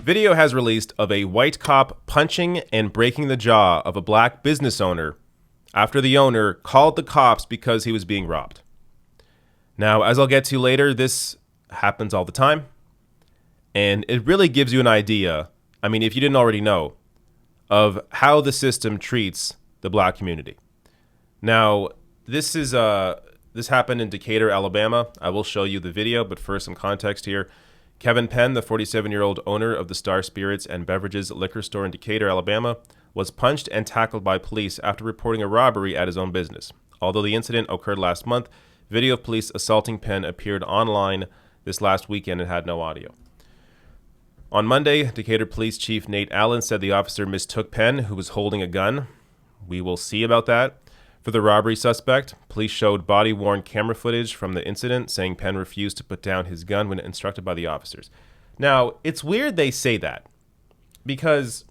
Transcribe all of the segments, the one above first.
Video has released of a white cop punching and breaking the jaw of a black business owner after the owner called the cops because he was being robbed. Now, as I'll get to later, this happens all the time. And it really gives you an idea, I mean, if you didn't already know, of how the system treats the black community. Now, this happened in Decatur, Alabama. I will show you the video, but first some context here. Kevin Penn, the 47-year-old owner of the Star Spirits and Beverages liquor store in Decatur, Alabama, was punched and tackled by police after reporting a robbery at his own business. Although the incident occurred last month, video of police assaulting Penn appeared online this last weekend and had no audio. On Monday, Decatur Police Chief Nate Allen said the officer mistook Penn, who was holding a gun. We will see about that. For the robbery suspect, police showed body-worn camera footage from the incident, saying Penn refused to put down his gun when instructed by the officers. Now, it's weird they say that, because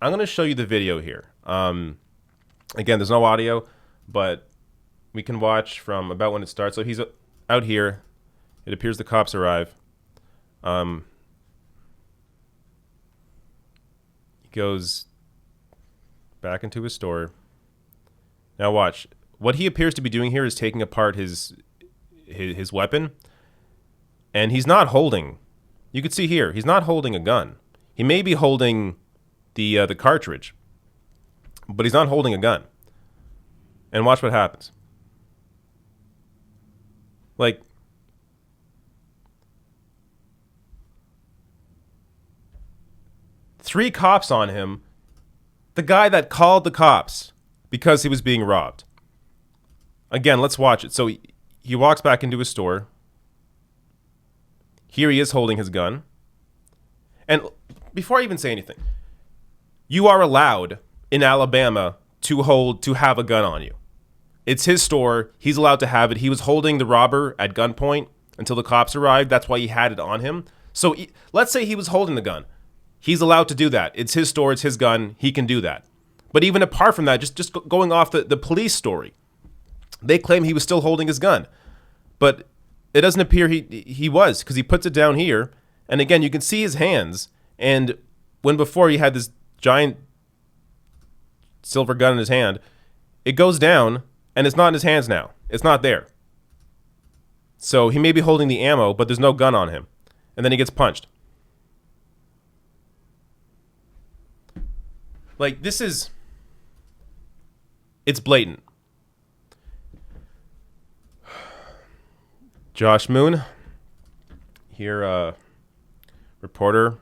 I'm going to show you the video here. Again, there's no audio, but we can watch from about when it starts. So he's out here. It appears the cops arrive. He goes back into his store. Now watch. What he appears to be doing here is taking apart his weapon. And he's not holding. You can see here, he's not holding a gun. He may be holding the cartridge, but he's not holding a gun. And watch what happens. Like, three cops on him. The guy that called the cops because he was being robbed. Again, let's watch it. So he walks back into his store. Here he is holding his gun. And before I even say anything, you are allowed in Alabama to have a gun on you. It's his store. He's allowed to have it. He was holding the robber at gunpoint until the cops arrived. That's why he had it on him. So let's say he was holding the gun. He's allowed to do that. It's his store. It's his gun. He can do that. But even apart from that, just going off the police story, they claim he was still holding his gun. But it doesn't appear he was, because he puts it down here. And again, you can see his hands. And when before he had this giant silver gun in his hand, it goes down and it's not in his hands now. It's not there. So he may be holding the ammo, but there's no gun on him. And then he gets punched. Like, it's blatant. Josh Moon, here, reporter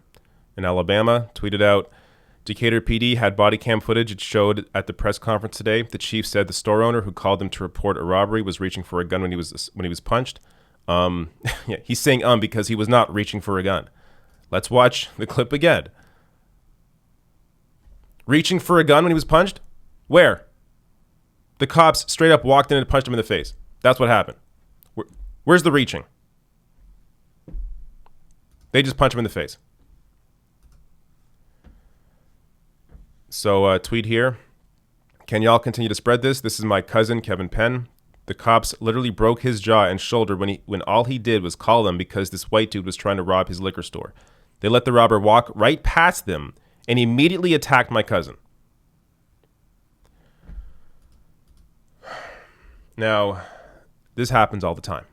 in Alabama, tweeted out, Decatur PD had body cam footage it showed at the press conference today. The chief said the store owner who called him to report a robbery was reaching for a gun when he was punched. Yeah, he's saying because he was not reaching for a gun. Let's watch the clip again. Reaching for a gun when he was punched? Where? The cops straight up walked in and punched him in the face. That's what happened. Where's the reaching? They just punched him in the face. So tweet here. Can y'all continue to spread this? This is my cousin, Kevin Penn. The cops literally broke his jaw and shoulder when all he did was call them because this white dude was trying to rob his liquor store. They let the robber walk right past them and immediately attacked my cousin. Now, this happens all the time.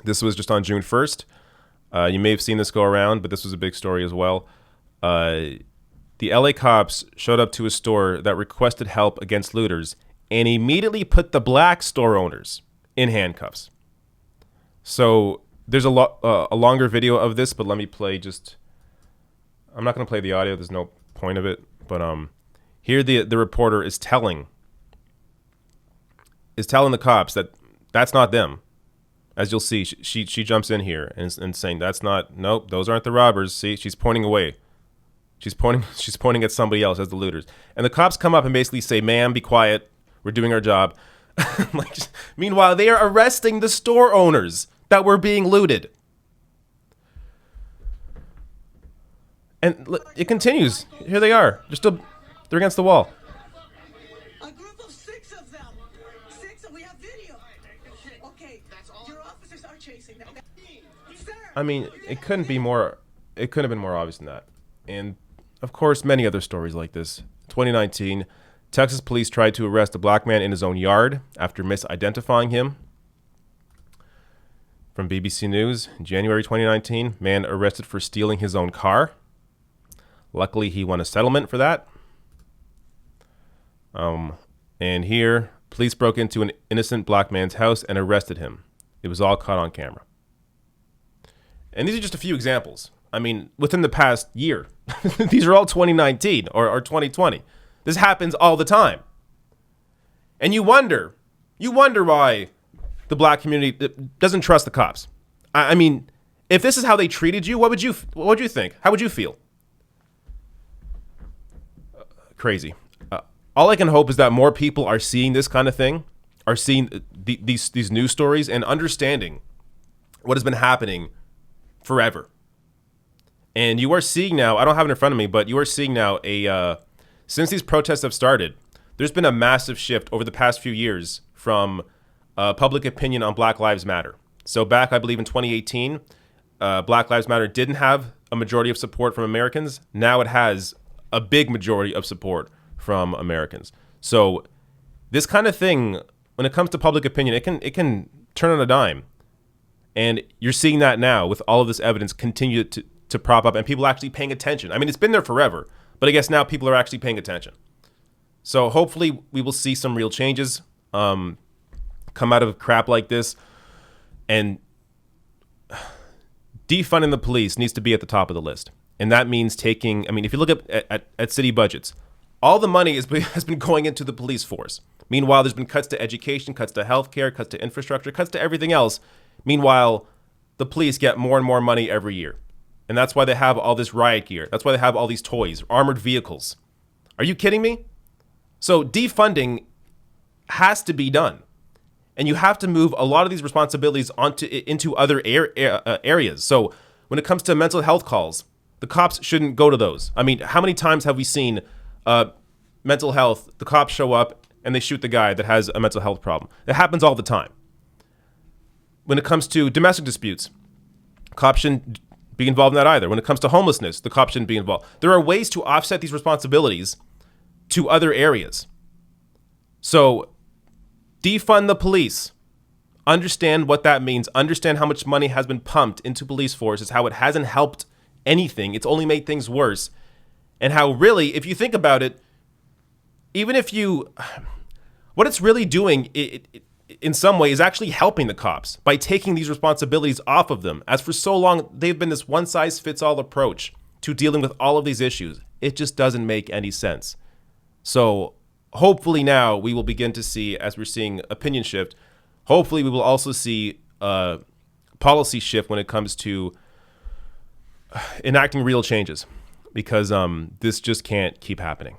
This was just on June 1st. You may have seen this go around, but this was a big story as well. The LA cops showed up to a store that requested help against looters and immediately put the black store owners in handcuffs. So there's a longer video of this, but let me play just... I'm not going to play the audio. There's no point of it. But here the reporter is telling the cops that that's not them. As you'll see, she jumps in here and saying nope, those aren't the robbers. See, she's pointing away. She's pointing at somebody else as the looters. And the cops come up and basically say, "Ma'am, be quiet. We're doing our job." Meanwhile, they are arresting the store owners that were being looted. And it continues. Here they are. They're against the wall. A group of 6 of them. 6, and we have video. Okay, your officers are chasing them. Sir. I mean, it couldn't be more it couldn't have been more obvious than that. And of course, many other stories like this. 2019, Texas police tried to arrest a black man in his own yard after misidentifying him. From BBC News, January 2019, man arrested for stealing his own car. Luckily, he won a settlement for that. And here, police broke into an innocent black man's house and arrested him. It was all caught on camera. And these are just a few examples. I mean, within the past year, these are all 2019 or 2020. This happens all the time. And you wonder why the black community doesn't trust the cops. I mean, if this is how they treated you, what would you think? How would you feel? Crazy. All I can hope is that more people are seeing this kind of thing, are seeing these news stories and understanding what has been happening forever. And you are seeing now, I don't have it in front of me, but you are seeing now since these protests have started, there's been a massive shift over the past few years from public opinion on Black Lives Matter. So back, I believe in 2018, Black Lives Matter didn't have a majority of support from Americans. Now it has a big majority of support from Americans. So this kind of thing, when it comes to public opinion, it can turn on a dime. And you're seeing that now with all of this evidence continue to prop up and people actually paying attention. I mean, it's been there forever, but I guess now people are actually paying attention. So hopefully we will see some real changes come out of crap like this. And defunding the police needs to be at the top of the list. And that means taking, I mean, if you look at city budgets, all the money has been going into the police force. Meanwhile, there's been cuts to education, cuts to healthcare, cuts to infrastructure, cuts to everything else. Meanwhile, the police get more and more money every year. And that's why they have all this riot gear. That's why they have all these toys, armored vehicles. Are you kidding me? So defunding has to be done. And you have to move a lot of these responsibilities into other areas. So when it comes to mental health calls, the cops shouldn't go to those. I mean, how many times have we seen mental health, the cops show up and they shoot the guy that has a mental health problem? It happens all the time. When it comes to domestic disputes, cops shouldn't be involved in that either. When it comes to homelessness, the cops shouldn't be involved. There are ways to offset these responsibilities to other areas. So defund the police. Understand what that means. Understand how much money has been pumped into police forces, how it hasn't helped anything. It's only made things worse. And how really, if you think about it, even if what it's really doing in some way is actually helping the cops by taking these responsibilities off of them. As for so long, they've been this one-size-fits-all approach to dealing with all of these issues. It just doesn't make any sense. So hopefully now we will begin to see, as we're seeing opinion shift, hopefully we will also see policy shift when it comes to enacting real changes, because this just can't keep happening.